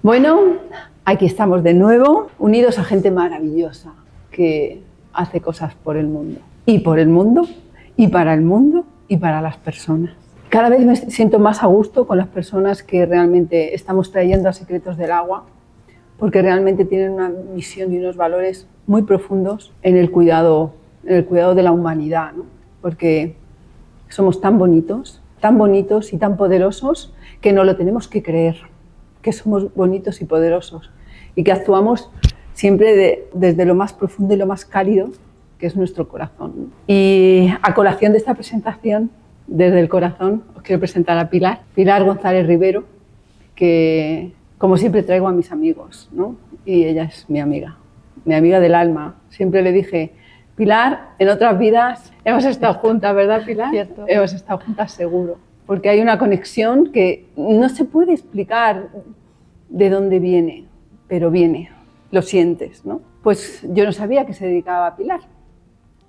Bueno, aquí estamos de nuevo, unidos a gente maravillosa que hace cosas por el mundo. Y por el mundo, y para el mundo, y para las personas. Cada vez me siento más a gusto con las personas que realmente estamos trayendo a Secretos del Agua, porque realmente tienen una misión y unos valores muy profundos en el cuidado de la humanidad, ¿no? Porque somos tan bonitos y tan poderosos que no lo tenemos que creer, que somos bonitos y poderosos y que actuamos siempre desde lo más profundo y lo más cálido, que es nuestro corazón. Y a colación de esta presentación, desde el corazón, os quiero presentar a Pilar González Rivero, que como siempre traigo a mis amigos, ¿no? Y ella es mi amiga del alma. Siempre le dije, Pilar, en otras vidas hemos estado juntas, ¿verdad, Pilar? Cierto. Hemos estado juntas seguro, porque hay una conexión que no se puede explicar de dónde viene, pero viene, lo sientes, ¿no? Pues yo no sabía que se dedicaba a Pilar,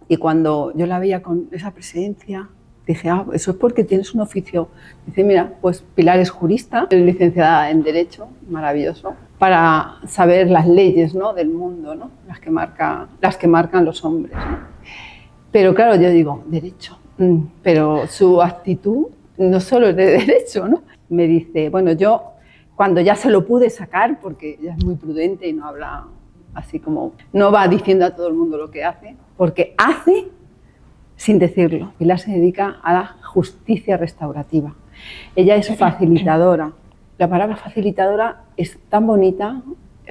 y cuando yo la veía con esa presencia, dije, eso es porque tienes un oficio. Dice, mira, pues Pilar es jurista, es licenciada en Derecho, maravilloso, para saber las leyes, ¿no?, del mundo, ¿no?, las que marcan los hombres, ¿no? Pero claro, yo digo, Derecho, pero su actitud no solo es de Derecho, ¿no? Me dice, bueno, yo cuando ya se lo pude sacar, porque ella es muy prudente y no habla así como, no va diciendo a todo el mundo lo que hace, porque hace sin decirlo. Pilar se dedica a la justicia restaurativa. Ella es facilitadora. La palabra facilitadora es tan bonita,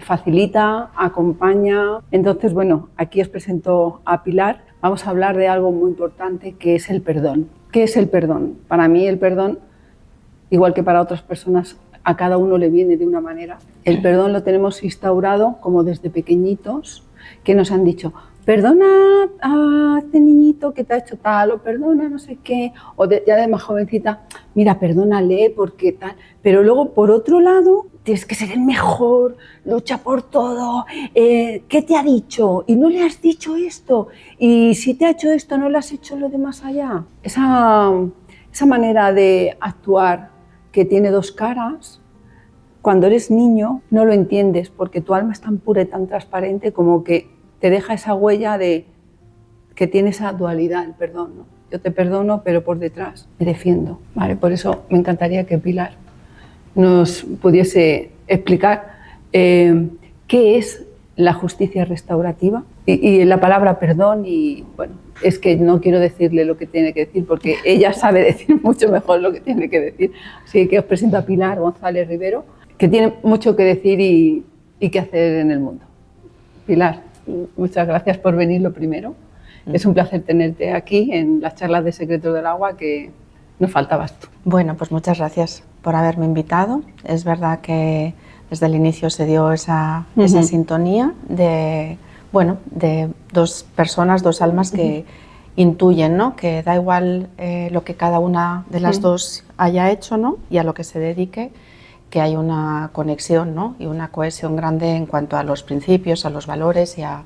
facilita, acompaña. Entonces, bueno, aquí os presento a Pilar. Vamos a hablar de algo muy importante, que es el perdón. ¿Qué es el perdón? Para mí el perdón, igual que para otras personas, a cada uno le viene de una manera. El perdón lo tenemos instaurado como desde pequeñitos, que nos han dicho, perdona a este niñito que te ha hecho tal, o perdona no sé qué, o ya de más jovencita, mira, perdónale porque tal. Pero luego, por otro lado, tienes que ser el mejor, lucha por todo. ¿Qué te ha dicho? Y no le has dicho esto. Y si te ha hecho esto, no le has hecho lo de más allá. Esa manera de actuar que tiene dos caras, cuando eres niño no lo entiendes, porque tu alma es tan pura y tan transparente como que te deja esa huella de que tiene esa dualidad, el perdón, ¿no? Yo te perdono, pero por detrás me defiendo, ¿vale? Por eso me encantaría que Pilar nos pudiese explicar qué es la justicia restaurativa y la palabra perdón. Y bueno, es que no quiero decirle lo que tiene que decir porque ella sabe decir mucho mejor lo que tiene que decir. Así que os presento a Pilar González Rivero, que tiene mucho que decir y que hacer en el mundo. Pilar, muchas gracias por venir, lo primero. Es un placer tenerte aquí en las charlas de Secretos del Agua, que nos faltabas tú. Bueno, pues muchas gracias por haberme invitado. Es verdad que desde el inicio se dio esa sintonía de dos personas, dos almas que intuyen, ¿no?, que da igual lo que cada una de las dos haya hecho, ¿no?, y a lo que se dedique, que hay una conexión, ¿no?, y una cohesión grande en cuanto a los principios, a los valores y a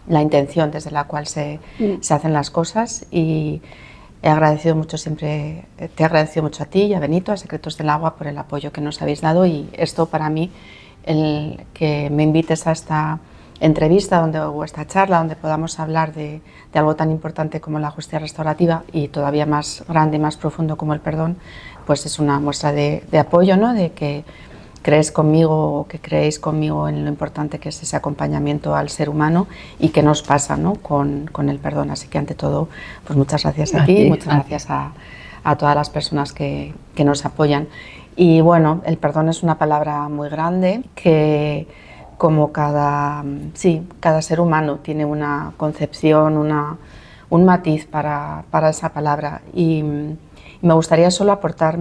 la intención desde la cual se hacen las cosas. Y he agradecido mucho siempre, te he agradecido mucho a ti y a Benito, a Secretos del Agua, por el apoyo que nos habéis dado. Y esto para mí, el que me invites a esta entrevista o esta charla donde podamos hablar de algo tan importante como la justicia restaurativa y todavía más grande y más profundo como el perdón, pues es una muestra de apoyo, ¿no?, de que crees conmigo o que creéis conmigo en lo importante que es ese acompañamiento al ser humano y que nos pasa, ¿no?, con el perdón. Así que ante todo, pues muchas gracias a ti, muchas gracias a todas las personas que nos apoyan. Y bueno, el perdón es una palabra muy grande que, como cada ser humano tiene una concepción, un matiz para esa palabra. Y me gustaría solo aportar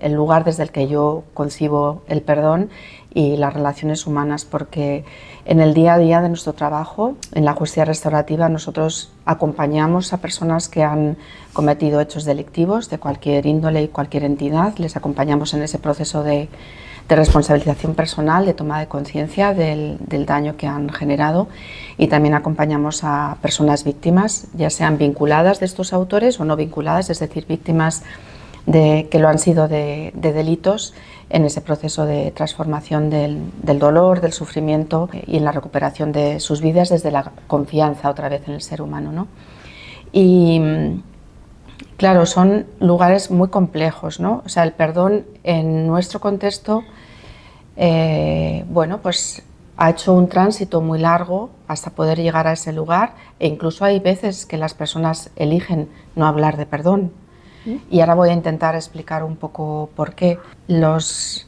el lugar desde el que yo concibo el perdón y las relaciones humanas, porque en el día a día de nuestro trabajo, en la justicia restaurativa, nosotros acompañamos a personas que han cometido hechos delictivos de cualquier índole y cualquier entidad. Les acompañamos en ese proceso de responsabilización personal, de toma de conciencia del daño que han generado, y también acompañamos a personas víctimas, ya sean vinculadas de estos autores o no vinculadas, es decir, víctimas que lo han sido de delitos en ese proceso de transformación del dolor, del sufrimiento y en la recuperación de sus vidas desde la confianza otra vez en el ser humano, ¿no? Y claro, son lugares muy complejos, ¿no? O sea, el perdón en nuestro contexto, bueno, pues ha hecho un tránsito muy largo hasta poder llegar a ese lugar, e incluso hay veces que las personas eligen no hablar de perdón. Y ahora voy a intentar explicar un poco por qué. Los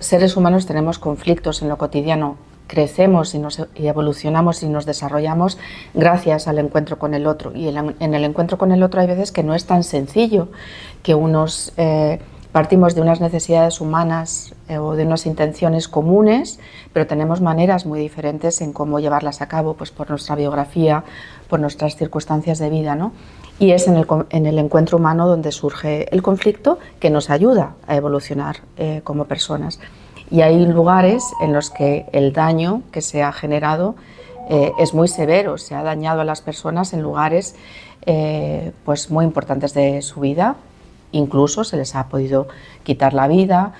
seres humanos tenemos conflictos en lo cotidiano, crecemos y evolucionamos y nos desarrollamos gracias al encuentro con el otro. Y en el encuentro con el otro hay veces que no es tan sencillo, que unos partimos de unas necesidades humanas o de unas intenciones comunes, pero tenemos maneras muy diferentes en cómo llevarlas a cabo, pues por nuestra biografía, por nuestras circunstancias de vida, ¿no? Y es en el encuentro humano donde surge el conflicto, que nos ayuda a evolucionar como personas. Y hay lugares en los que el daño que se ha generado es muy severo, se ha dañado a las personas en lugares pues muy importantes de su vida, incluso se les ha podido quitar la vida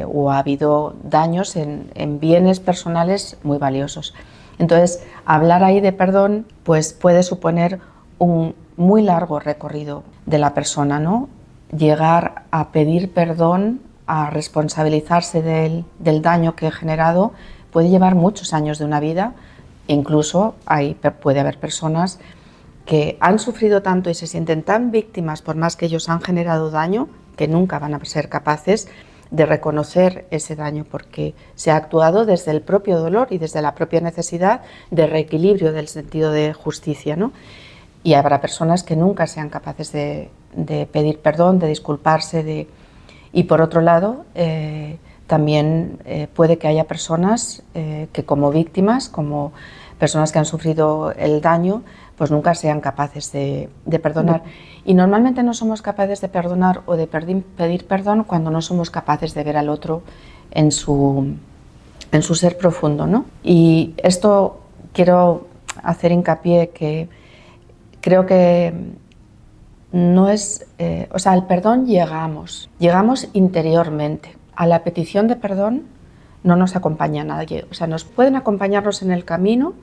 o ha habido daños en bienes personales muy valiosos. Entonces, hablar ahí de perdón pues puede suponer un muy largo recorrido de la persona, ¿no? Llegar a pedir perdón, a responsabilizarse del daño que he generado, puede llevar muchos años de una vida. Incluso puede haber personas que han sufrido tanto y se sienten tan víctimas por más que ellos han generado daño, que nunca van a ser capaces de reconocer ese daño, porque se ha actuado desde el propio dolor y desde la propia necesidad de reequilibrio del sentido de justicia, ¿no? Y habrá personas que nunca sean capaces de pedir perdón, de disculparse. Y por otro lado, también puede que haya personas que como víctimas, como personas que han sufrido el daño, pues nunca sean capaces de perdonar. Y normalmente no somos capaces de perdonar o de pedir perdón cuando no somos capaces de ver al otro en su ser profundo, ¿no? Y esto quiero hacer hincapié que creo que no es, o sea, al perdón llegamos interiormente. A la petición de perdón no nos acompaña nadie. O sea, nos pueden acompañarnos en el camino,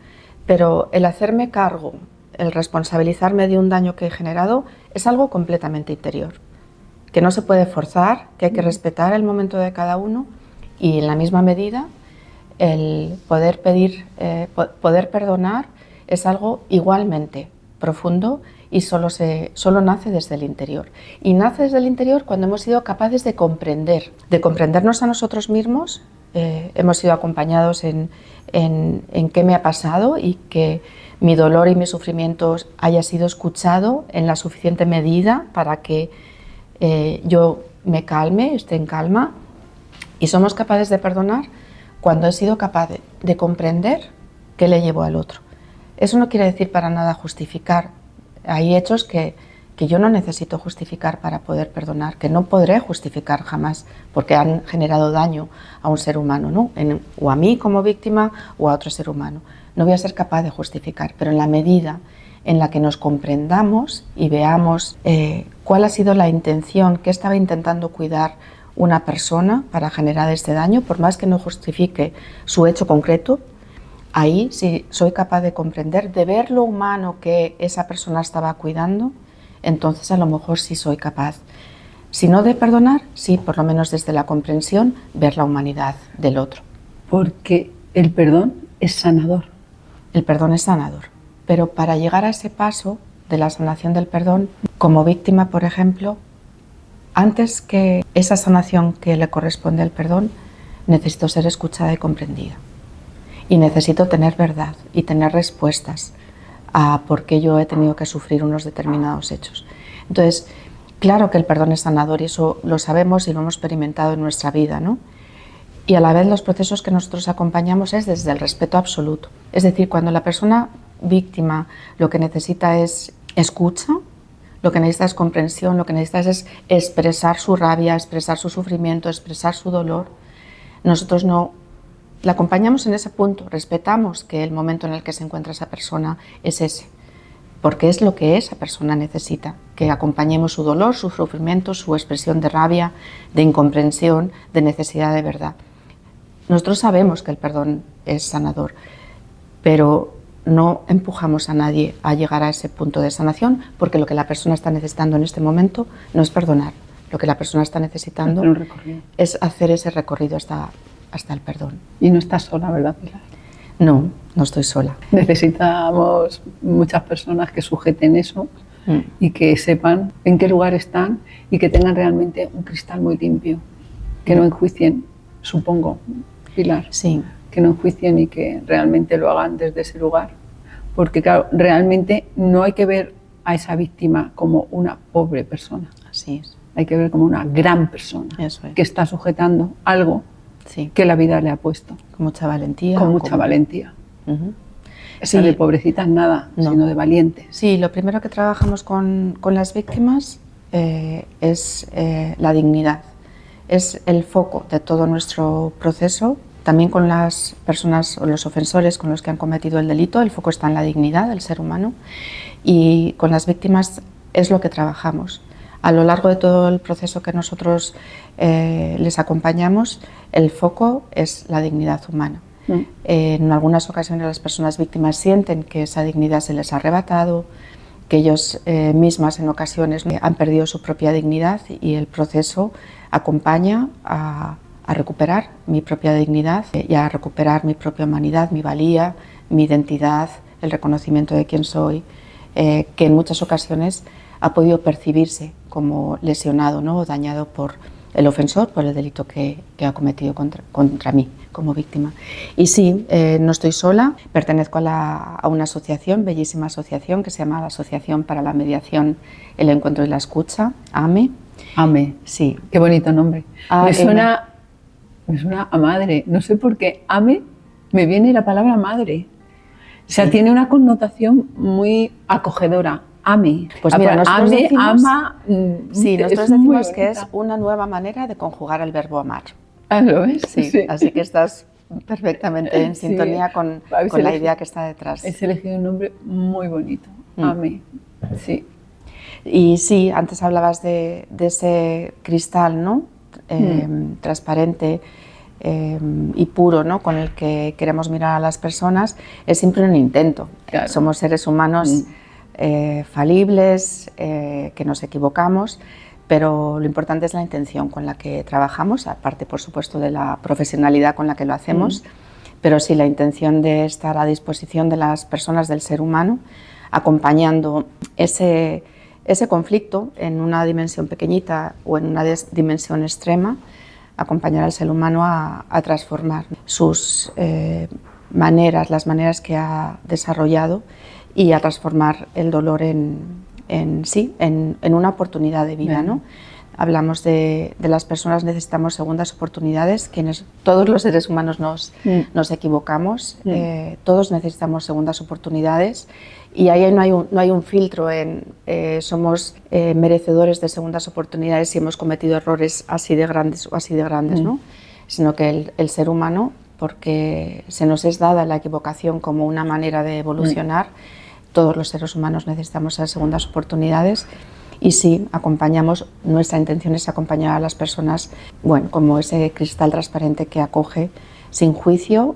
pero el hacerme cargo, el responsabilizarme de un daño que he generado, es algo completamente interior, que no se puede forzar, que hay que respetar el momento de cada uno, y en la misma medida el poder perdonar es algo igualmente profundo y solo nace desde el interior. Y nace desde el interior cuando hemos sido capaces de comprendernos a nosotros mismos, hemos sido acompañados en qué me ha pasado y que mi dolor y mis sufrimientos haya sido escuchado en la suficiente medida para que yo me calme, esté en calma. Y somos capaces de perdonar cuando he sido capaz de comprender qué le llevó al otro. Eso no quiere decir para nada justificar. Hay hechos que yo no necesito justificar para poder perdonar, que no podré justificar jamás porque han generado daño a un ser humano, ¿no? O a mí como víctima o a otro ser humano. No voy a ser capaz de justificar, pero en la medida en la que nos comprendamos y veamos cuál ha sido la intención, qué estaba intentando cuidar una persona para generar este daño, por más que no justifique su hecho concreto, ahí sí soy capaz de comprender, de ver lo humano que esa persona estaba cuidando, entonces a lo mejor sí soy capaz, si no de perdonar, sí por lo menos desde la comprensión, ver la humanidad del otro. Porque el perdón es sanador. El perdón es sanador, pero para llegar a ese paso de la sanación del perdón, como víctima, por ejemplo, antes que esa sanación que le corresponde al perdón, necesito ser escuchada y comprendida. Y necesito tener verdad y tener respuestas a por qué yo he tenido que sufrir unos determinados hechos. Entonces, claro que el perdón es sanador y eso lo sabemos y lo hemos experimentado en nuestra vida, ¿no? Y a la vez los procesos que nosotros acompañamos es desde el respeto absoluto. Es decir, cuando la persona víctima lo que necesita es escucha, lo que necesita es comprensión, lo que necesita es expresar su rabia, expresar su sufrimiento, expresar su dolor, nosotros no la acompañamos en ese punto, respetamos que el momento en el que se encuentra esa persona es ese, porque es lo que esa persona necesita, que acompañemos su dolor, su sufrimiento, su expresión de rabia, de incomprensión, de necesidad de verdad. Nosotros sabemos que el perdón es sanador, pero no empujamos a nadie a llegar a ese punto de sanación, porque lo que la persona está necesitando en este momento no es perdonar. Lo que la persona está necesitando es hacer ese recorrido hasta el perdón. Y no estás sola, ¿verdad, Pilar? No, no estoy sola. Necesitamos muchas personas que sujeten eso y que sepan en qué lugar están y que tengan realmente un cristal muy limpio, que no enjuicien, supongo, Pilar. Sí. Que no enjuicien y que realmente lo hagan desde ese lugar. Porque claro, realmente no hay que ver a esa víctima como una pobre persona. Así es. Hay que ver como una gran persona. Eso es. Que está sujetando algo sí. que la vida le ha puesto. Con mucha valentía. Con mucha valentía. Esa de pobrecitas nada, sino de valientes. Sí, lo primero que trabajamos con las víctimas es la dignidad. Es el foco de todo nuestro proceso. También con las personas o los ofensores con los que han cometido el delito, el foco está en la dignidad del ser humano, y con las víctimas es lo que trabajamos. A lo largo de todo el proceso que nosotros les acompañamos, el foco es la dignidad humana. En algunas ocasiones las personas víctimas sienten que esa dignidad se les ha arrebatado, que ellos mismas en ocasiones han perdido su propia dignidad, y el proceso acompaña a recuperar mi propia dignidad y a recuperar mi propia humanidad, mi valía, mi identidad, el reconocimiento de quién soy, que en muchas ocasiones ha podido percibirse como lesionado, ¿no? O dañado por el ofensor, por el delito que ha cometido contra mí como víctima. Y sí, no estoy sola, pertenezco a una asociación, bellísima asociación, que se llama la Asociación para la Mediación, el Encuentro y la Escucha, AME. AME, sí. Qué bonito nombre. Me suena a madre, no sé por qué AME me viene la palabra madre. O sea, tiene una connotación muy acogedora. AME. Pues mira, nosotros AME, decimos, ama. Sí, nosotros decimos que es una nueva manera de conjugar el verbo amar. Ah, ¿lo ves? Sí, sí. Así que estás perfectamente en sintonía con la idea que está detrás. He elegido un nombre muy bonito, AME. Sí. Y sí, antes hablabas de ese cristal, ¿no? Transparente y puro, ¿no? Con el que queremos mirar a las personas. Es siempre un intento. Claro. Somos seres humanos falibles, que nos equivocamos, pero lo importante es la intención con la que trabajamos, aparte, por supuesto, de la profesionalidad con la que lo hacemos, pero sí la intención de estar a disposición de las personas, del ser humano, acompañando ese conflicto en una dimensión pequeñita o en una dimensión extrema, acompañar al ser humano a transformar sus maneras, las maneras que ha desarrollado, y a transformar el dolor en una oportunidad de vida, ¿no? Hablamos de las personas, necesitamos segundas oportunidades, todos los seres humanos nos equivocamos, todos necesitamos segundas oportunidades, y ahí no hay un filtro somos merecedores de segundas oportunidades si hemos cometido errores así de grandes o así de grandes, ¿no? Sino que el ser humano, porque se nos es dada la equivocación como una manera de evolucionar, todos los seres humanos necesitamos esas segundas oportunidades. Y sí, nuestra intención es acompañar a las personas, bueno, como ese cristal transparente que acoge sin juicio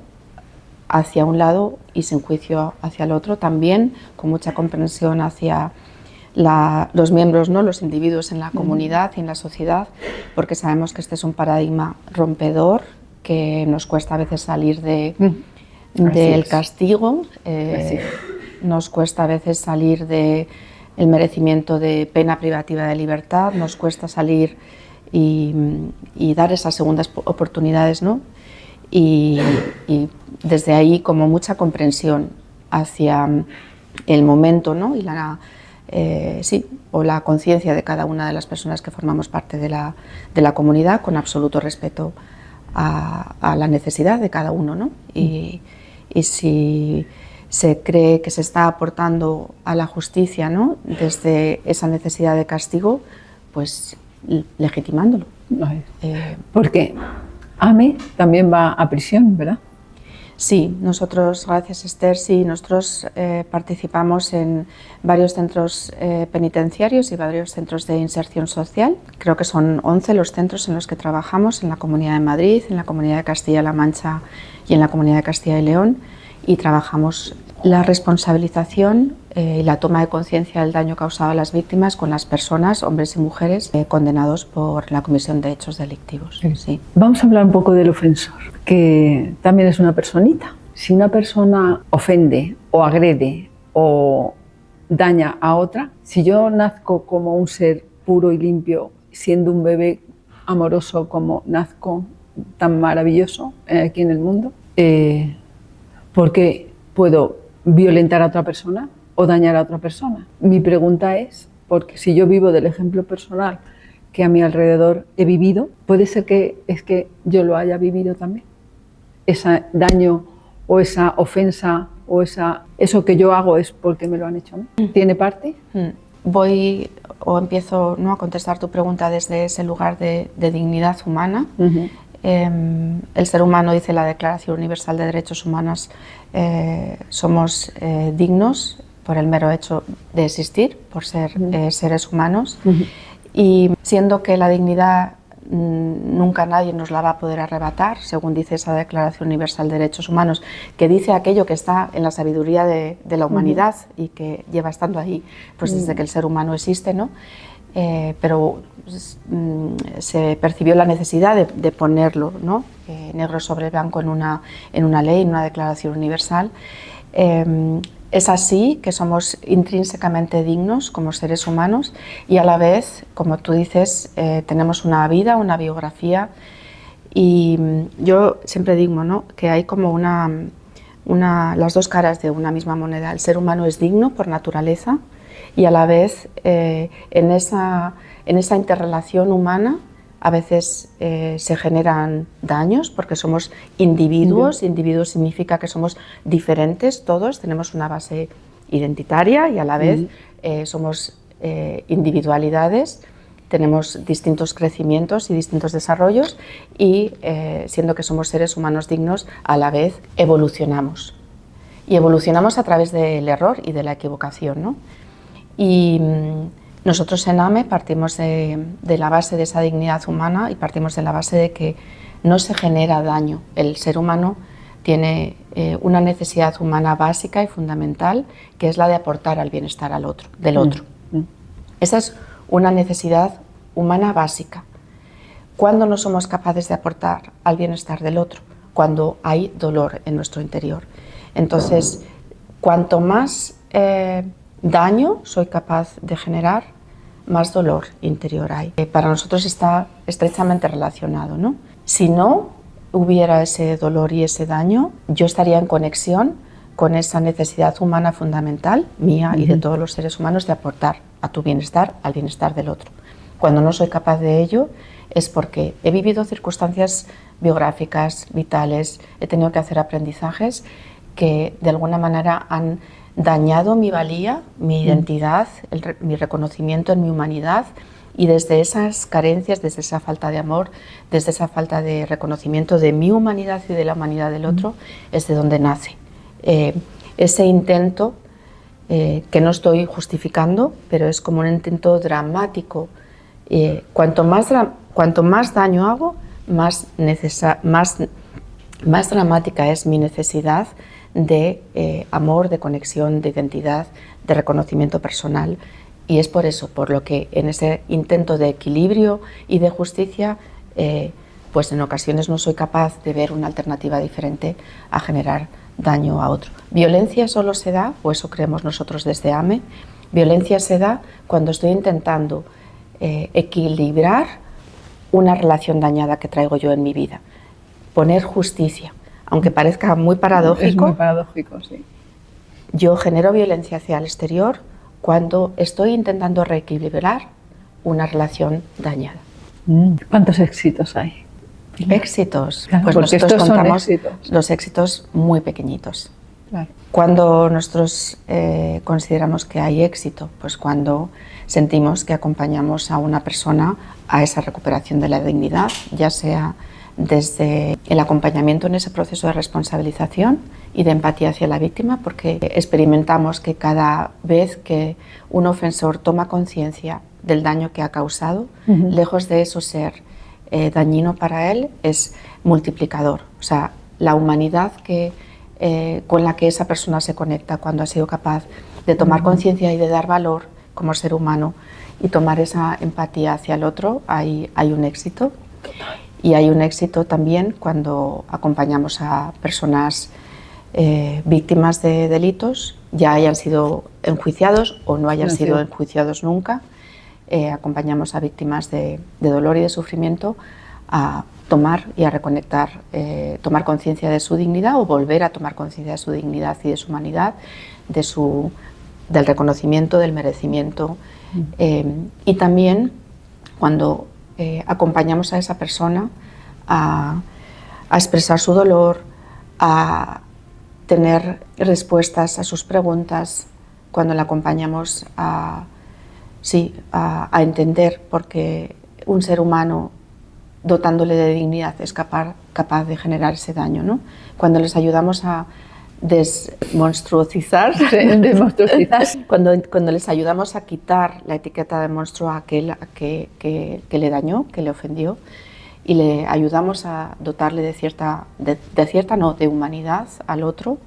hacia un lado y sin juicio hacia el otro, también con mucha comprensión hacia los miembros, ¿no? Los individuos en la comunidad y en la sociedad, porque sabemos que este es un paradigma rompedor, que nos cuesta a veces salir del castigo, nos cuesta a veces salir del merecimiento de pena privativa de libertad, nos cuesta salir y dar esas segundas oportunidades, ¿no? Y desde ahí como mucha comprensión hacia el momento, ¿no? Y la conciencia de cada una de las personas que formamos parte de la comunidad, con absoluto respeto a la necesidad de cada uno, ¿no? Y si se cree que se está aportando a la justicia, ¿no? Desde esa necesidad de castigo, pues legitimándolo. Porque AME también va a prisión, ¿verdad? Sí, nosotros, gracias Esther, sí, nosotros participamos en varios centros penitenciarios y varios centros de inserción social. Creo que son 11 los centros en los que trabajamos, en la Comunidad de Madrid, en la Comunidad de Castilla-La Mancha y en la Comunidad de Castilla y León, y trabajamos la responsabilización y la toma de conciencia del daño causado a las víctimas con las personas, hombres y mujeres, condenados por la comisión de hechos delictivos. Sí. Sí. Vamos a hablar un poco del ofensor, que también es una personita. Si una persona ofende o agrede o daña a otra, si yo nazco como un ser puro y limpio, siendo un bebé amoroso como nazco, tan maravilloso aquí en el mundo, ¿por qué puedo violentar a otra persona o dañar a otra persona? Mi pregunta es, porque si yo vivo del ejemplo personal que a mi alrededor he vivido, puede ser que es que yo lo haya vivido también. Ese daño o esa ofensa o eso que yo hago es porque me lo han hecho a mí. ¿Tiene parte? Voy o empiezo, ¿no?, a contestar tu pregunta desde ese lugar de dignidad humana. El ser humano, dice la Declaración Universal de Derechos Humanos, somos dignos por el mero hecho de existir, por ser seres humanos, y siendo que la dignidad nunca nadie nos la va a poder arrebatar, según dice esa Declaración Universal de Derechos Humanos, que dice aquello que está en la sabiduría de la humanidad y que lleva estando ahí pues desde que el ser humano existe, ¿no? Pero se percibió la necesidad de ponerlo, ¿no?, negro sobre blanco en una ley, en una Declaración Universal. Es así que somos intrínsecamente dignos como seres humanos y a la vez, como tú dices, tenemos una vida, una biografía, y yo siempre digo, ¿no?, que hay como las dos caras de una misma moneda. El ser humano es digno por naturaleza y a la vez en esa interrelación humana a veces se generan daños porque somos individuos. Individuos significa que somos diferentes todos, tenemos una base identitaria y a la vez somos individualidades, tenemos distintos crecimientos y distintos desarrollos y siendo que somos seres humanos dignos, a la vez evolucionamos. Y evolucionamos a través del error y de la equivocación, ¿no? Y nosotros en AME partimos de la base de esa dignidad humana y partimos de la base de que no se genera daño. El ser humano tiene una necesidad humana básica y fundamental, que es la de aportar al bienestar del otro. Esa es una necesidad humana básica. ¿Cuándo no somos capaces de aportar al bienestar del otro? Cuando hay dolor en nuestro interior. Entonces, cuanto más daño soy capaz de generar, más dolor interior hay. Para nosotros está estrechamente relacionado, ¿no? Si no hubiera ese dolor y ese daño, yo estaría en conexión con esa necesidad humana fundamental, mía y de todos los seres humanos, de aportar a tu bienestar, al bienestar del otro. Cuando no soy capaz de ello, es porque he vivido circunstancias biográficas, vitales, he tenido que hacer aprendizajes que de alguna manera han dañado mi valía, mi identidad, mi reconocimiento en mi humanidad, y desde esas carencias, desde esa falta de amor, desde esa falta de reconocimiento de mi humanidad y de la humanidad del otro, es de donde nace ese intento que no estoy justificando, pero es como un intento dramático. Cuanto más daño hago, más dramática es mi necesidad de amor, de conexión, de identidad, de reconocimiento personal. Y es por eso, por lo que en ese intento de equilibrio y de justicia, pues en ocasiones no soy capaz de ver una alternativa diferente a generar daño a otro. Violencia solo se da, o eso creemos nosotros desde AME, violencia se da cuando estoy intentando equilibrar una relación dañada que traigo yo en mi vida, poner justicia. Aunque parezca muy paradójico, es muy paradójico, sí. Yo genero violencia hacia el exterior cuando estoy intentando reequilibrar una relación dañada. ¿Cuántos éxitos hay? Éxitos, claro, pues porque nosotros estos contamos son éxitos. los éxitos muy pequeñitos. Claro. Cuando nosotros consideramos que hay éxito, pues cuando sentimos que acompañamos a una persona a esa recuperación de la dignidad, ya sea desde el acompañamiento en ese proceso de responsabilización y de empatía hacia la víctima, porque experimentamos que cada vez que un ofensor toma conciencia del daño que ha causado, lejos de eso ser dañino para él, es multiplicador. O sea, la humanidad con la que esa persona se conecta cuando ha sido capaz de tomar conciencia y de dar valor como ser humano y tomar esa empatía hacia el otro, hay un éxito. Y hay un éxito también cuando acompañamos a personas víctimas de delitos, ya hayan sido enjuiciados o no hayan sido enjuiciados nunca. Acompañamos a víctimas de dolor y de sufrimiento a tomar y a reconectar, tomar conciencia de su dignidad o volver a tomar conciencia de su dignidad y de su humanidad, del reconocimiento, del merecimiento. Y también cuando acompañamos a esa persona a expresar su dolor, a tener respuestas a sus preguntas, cuando la acompañamos a entender por qué un ser humano dotándole de dignidad es capaz de generar ese daño, ¿no? Cuando les ayudamos a desmonstruosizar, cuando les ayudamos a quitar la etiqueta de monstruo a aquel que le dañó, que le ofendió, y le ayudamos a dotarle de humanidad al otro,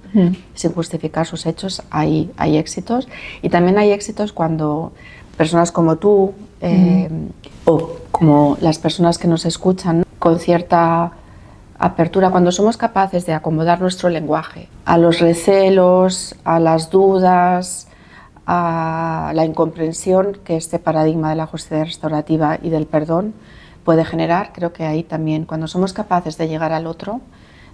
sin justificar sus hechos, hay éxitos. Y también hay éxitos cuando personas como tú o como las personas que nos escuchan con cierta apertura, cuando somos capaces de acomodar nuestro lenguaje a los recelos, a las dudas, a la incomprensión que este paradigma de la justicia restaurativa y del perdón puede generar. Creo que ahí también, cuando somos capaces de llegar al otro,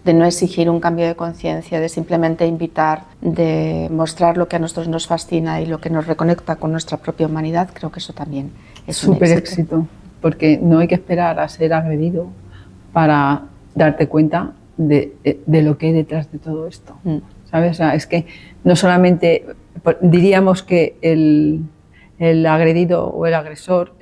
de no exigir un cambio de conciencia, de simplemente invitar, de mostrar lo que a nosotros nos fascina y lo que nos reconecta con nuestra propia humanidad, creo que eso también es un éxito, porque no hay que esperar a ser agredido para darte cuenta de lo que hay detrás de todo esto, ¿sabes? O sea, es que no solamente diríamos que el agredido o el agresor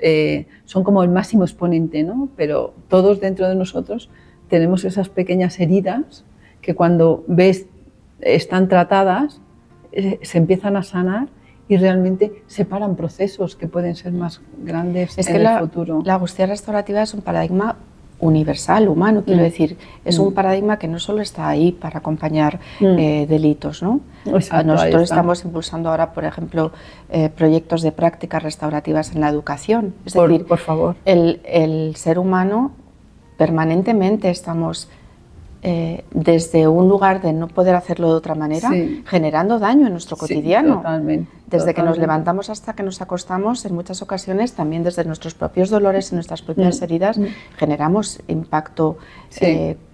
son como el máximo exponente, ¿no? Pero todos dentro de nosotros tenemos esas pequeñas heridas que cuando ves están tratadas, se empiezan a sanar y realmente separan procesos que pueden ser más grandes en el futuro. La justicia restaurativa es un paradigma universal, humano, quiero decir, es un paradigma que no solo está ahí para acompañar delitos, ¿no? Exacto, nosotros estamos impulsando ahora, por ejemplo, proyectos de prácticas restaurativas en la educación. Es decir, por favor. El ser humano permanentemente estamos desde un lugar de no poder hacerlo de otra manera, generando daño en nuestro cotidiano. Totalmente. Desde que nos levantamos hasta que nos acostamos, en muchas ocasiones, también desde nuestros propios dolores y nuestras propias heridas, generamos impacto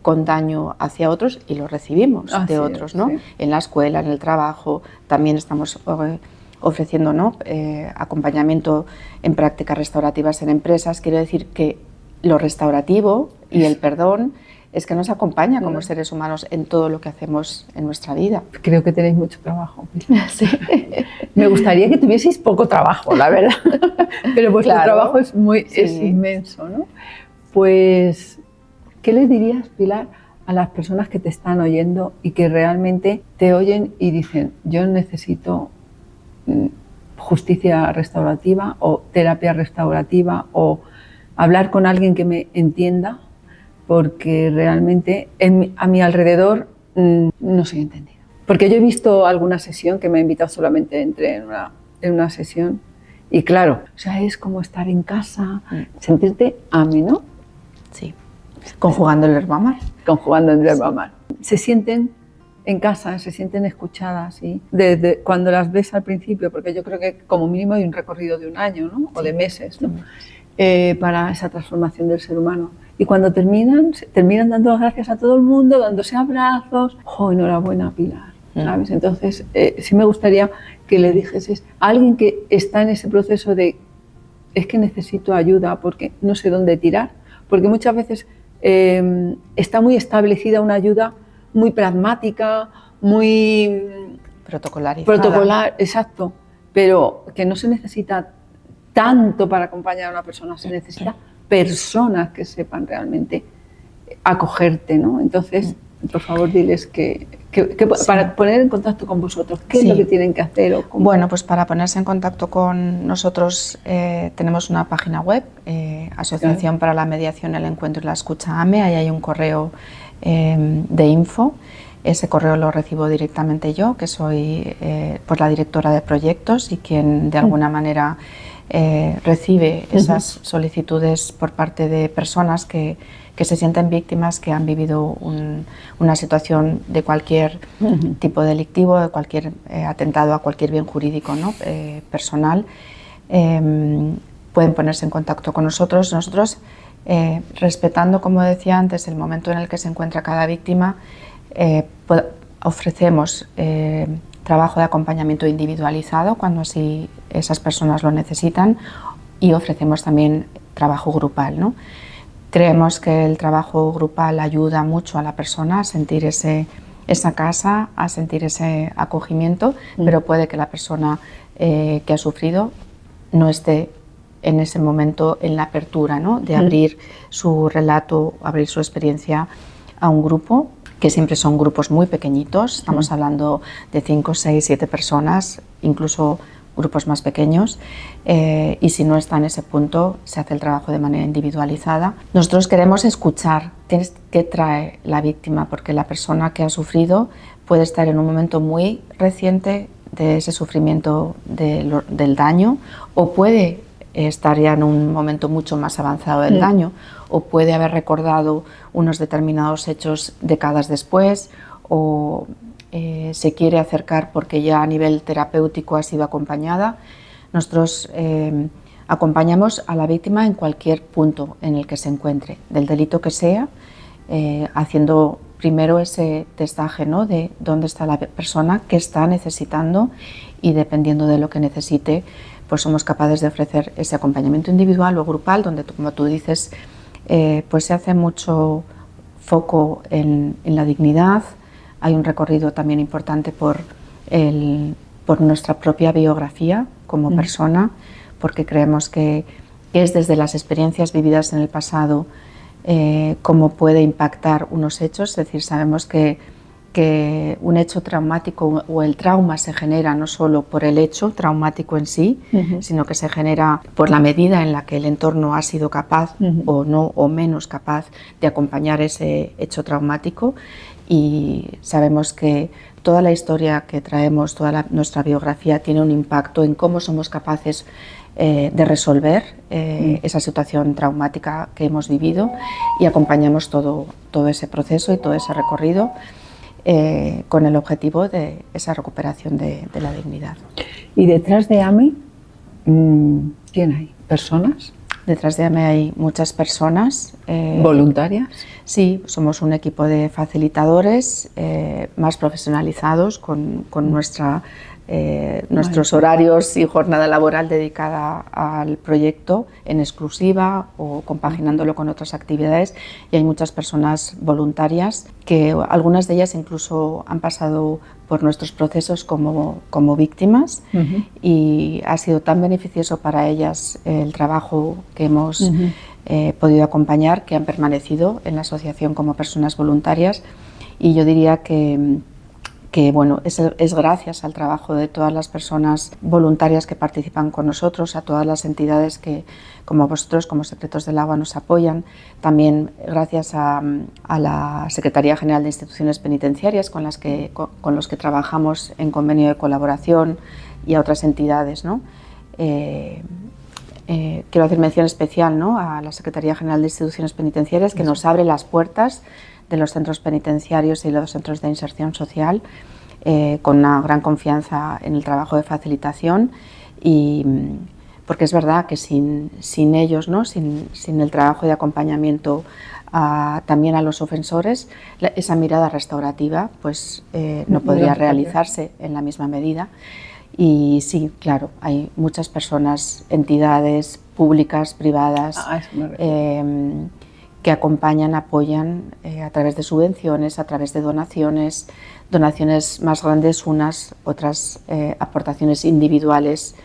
con daño hacia otros y lo recibimos de otros, ¿no? En la escuela, en el trabajo, también estamos ofreciendo, ¿no? Acompañamiento en prácticas restaurativas en empresas. Quiero decir que lo restaurativo y el perdón es que nos acompaña como seres humanos en todo lo que hacemos en nuestra vida. Creo que tenéis mucho trabajo. Sí. Me gustaría que tuvieseis poco trabajo, la verdad. Pero vuestro trabajo es inmenso, ¿no? Pues, ¿qué les dirías, Pilar, a las personas que te están oyendo y que realmente te oyen y dicen, yo necesito justicia restaurativa o terapia restaurativa o hablar con alguien que me entienda? Porque realmente a mi alrededor no soy entendida. Porque yo he visto alguna sesión que me ha invitado, solamente entré en una sesión y claro, o sea, es como estar en casa, sentirte ¿no? Sí, conjugando el verbo amar. Conjugando el verbo amar. Se sienten en casa, se sienten escuchadas, ¿sí? Desde cuando las ves al principio, porque yo creo que como mínimo hay un recorrido de un año, ¿no? O de meses, ¿no? Para esa transformación del ser humano. Y cuando terminan dando las gracias a todo el mundo, dándose abrazos. ¡Oh, enhorabuena, Pilar! ¿Sabes? Entonces, sí me gustaría que le dijeses a alguien que está en ese proceso de es que necesito ayuda porque no sé dónde tirar. Porque muchas veces está muy establecida una ayuda muy pragmática, muy protocolarizada. Exacto. Pero que no se necesita tanto para acompañar a una persona, se necesita personas que sepan realmente acogerte, ¿no? Entonces, por favor, diles que para poner en contacto con vosotros, ¿qué es lo que tienen que hacer? O cómo? Bueno, pues para ponerse en contacto con nosotros tenemos una página web, Asociación para la Mediación, el Encuentro y la Escucha AME, ahí hay un correo de info. Ese correo lo recibo directamente yo, que soy pues la directora de proyectos y quien de alguna manera recibe esas solicitudes por parte de personas que se sienten víctimas, que han vivido una situación de cualquier tipo delictivo, de cualquier atentado a cualquier bien jurídico, ¿no? Personal. Pueden ponerse en contacto con nosotros. Nosotros, respetando, como decía antes, el momento en el que se encuentra cada víctima, ofrecemos trabajo de acompañamiento individualizado cuando así esas personas lo necesitan, y ofrecemos también trabajo grupal, ¿no? Creemos que el trabajo grupal ayuda mucho a la persona a sentir esa casa, a sentir ese acogimiento, pero puede que la persona que ha sufrido no esté en ese momento en la apertura, ¿no? De abrir su relato, abrir su experiencia a un grupo, que siempre son grupos muy pequeñitos, estamos hablando de 5, 6, 7 personas, incluso grupos más pequeños, y si no está en ese punto, se hace el trabajo de manera individualizada. Nosotros queremos escuchar qué trae la víctima, porque la persona que ha sufrido puede estar en un momento muy reciente de ese sufrimiento del daño, o puede estar ya en un momento mucho más avanzado del daño, o puede haber recordado unos determinados hechos décadas después, o se quiere acercar porque ya a nivel terapéutico ha sido acompañada. Nosotros acompañamos a la víctima en cualquier punto en el que se encuentre, del delito que sea, haciendo primero ese testaje, ¿no? De dónde está la persona, qué está necesitando, y dependiendo de lo que necesite, pues somos capaces de ofrecer ese acompañamiento individual o grupal, donde, como tú dices, pues se hace mucho foco en la dignidad. Hay un recorrido también importante por nuestra propia biografía como persona, porque creemos que es desde las experiencias vividas en el pasado cómo puede impactar unos hechos. Es decir, sabemos que un hecho traumático o el trauma se genera no solo por el hecho traumático en sí, sino que se genera por la medida en la que el entorno ha sido capaz o no, o menos capaz de acompañar ese hecho traumático. Y sabemos que toda la historia que traemos, nuestra biografía, tiene un impacto en cómo somos capaces de resolver esa situación traumática que hemos vivido, y acompañamos todo ese proceso y todo ese recorrido con el objetivo de esa recuperación de la dignidad. ¿Y detrás de AME quién hay? ¿Personas? Detrás de AME hay muchas personas. ¿Voluntarias? Sí, somos un equipo de facilitadores más profesionalizados con nuestros horarios y jornada laboral dedicada al proyecto en exclusiva o compaginándolo con otras actividades, y hay muchas personas voluntarias, que algunas de ellas incluso han pasado por nuestros procesos como víctimas, y ha sido tan beneficioso para ellas el trabajo que hemos podido acompañar, que han permanecido en la asociación como personas voluntarias. Y yo diría que bueno, es gracias al trabajo de todas las personas voluntarias que participan con nosotros, a todas las entidades que, como vosotros, como Secretos del Agua, nos apoyan, también gracias a la Secretaría General de Instituciones Penitenciarias, con los que trabajamos en convenio de colaboración, y a otras entidades, ¿no? Quiero hacer mención especial, ¿no?, a la Secretaría General de Instituciones Penitenciarias, que nos abre las puertas de los centros penitenciarios y los centros de inserción social, con una gran confianza en el trabajo de facilitación, y porque es verdad que sin ellos, ¿no?, sin el trabajo de acompañamiento también a los ofensores, esa mirada restaurativa pues no podría realizarse en la misma medida. Y sí, claro, hay muchas personas, entidades públicas, privadas, que acompañan, apoyan a través de subvenciones, a través de donaciones más grandes unas, otras aportaciones individuales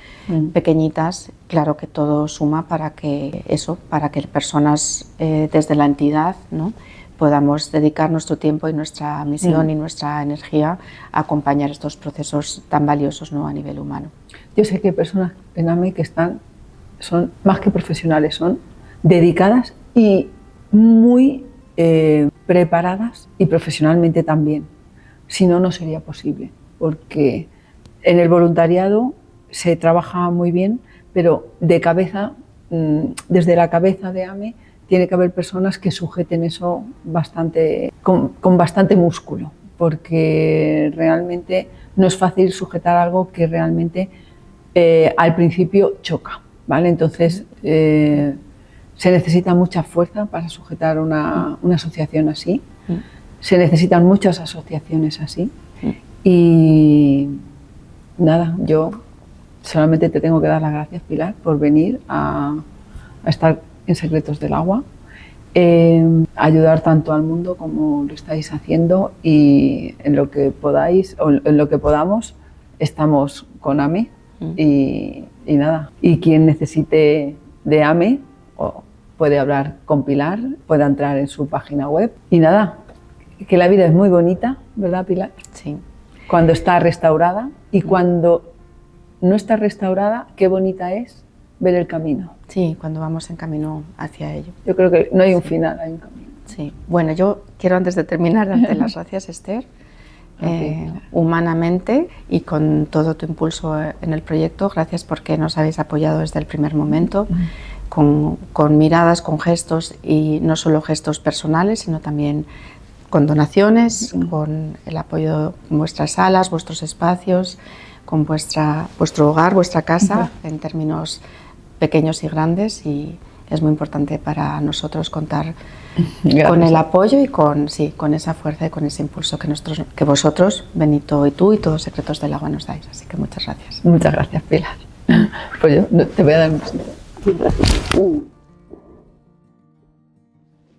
pequeñitas. Claro que todo suma para que personas desde la entidad, ¿no?, podamos dedicar nuestro tiempo y nuestra misión y nuestra energía a acompañar estos procesos tan valiosos, ¿no?, a nivel humano. Yo sé que hay personas en AME que son más que profesionales, son dedicadas y muy preparadas y profesionalmente también. Si no, no sería posible, porque en el voluntariado se trabaja muy bien, pero de cabeza, desde la cabeza de AME, tiene que haber personas que sujeten eso con bastante músculo, porque realmente no es fácil sujetar algo que realmente al principio choca, ¿vale? Entonces se necesita mucha fuerza para sujetar una asociación así, se necesitan muchas asociaciones así y nada, yo solamente te tengo que dar las gracias, Pilar, por venir a estar en Secretos del Agua, ayudar tanto al mundo como lo estáis haciendo, y en lo que podáis o en lo que podamos estamos con AME y nada. Y quien necesite de AME puede hablar con Pilar, puede entrar en su página web y nada, que la vida es muy bonita, ¿verdad, Pilar? Sí. Cuando está restaurada, y cuando no está restaurada, qué bonita es ver el camino. Sí, cuando vamos en camino hacia ello. Yo creo que no hay un final, hay un camino. Sí. Bueno, yo quiero, antes de terminar, darte las gracias, Esther, humanamente y con todo tu impulso en el proyecto. Gracias porque nos habéis apoyado desde el primer momento, con miradas, con gestos, y no solo gestos personales, sino también con donaciones, con el apoyo en vuestras salas, vuestros espacios, con vuestro hogar, vuestra casa, en términos pequeños y grandes, y es muy importante para nosotros contar con el apoyo y con esa fuerza y con ese impulso que vosotros, Benito y tú y todos Secretos del Agua, nos dais. Así que muchas gracias. Muchas gracias, Pilar. Pues yo te voy a dar un besito. Gracias.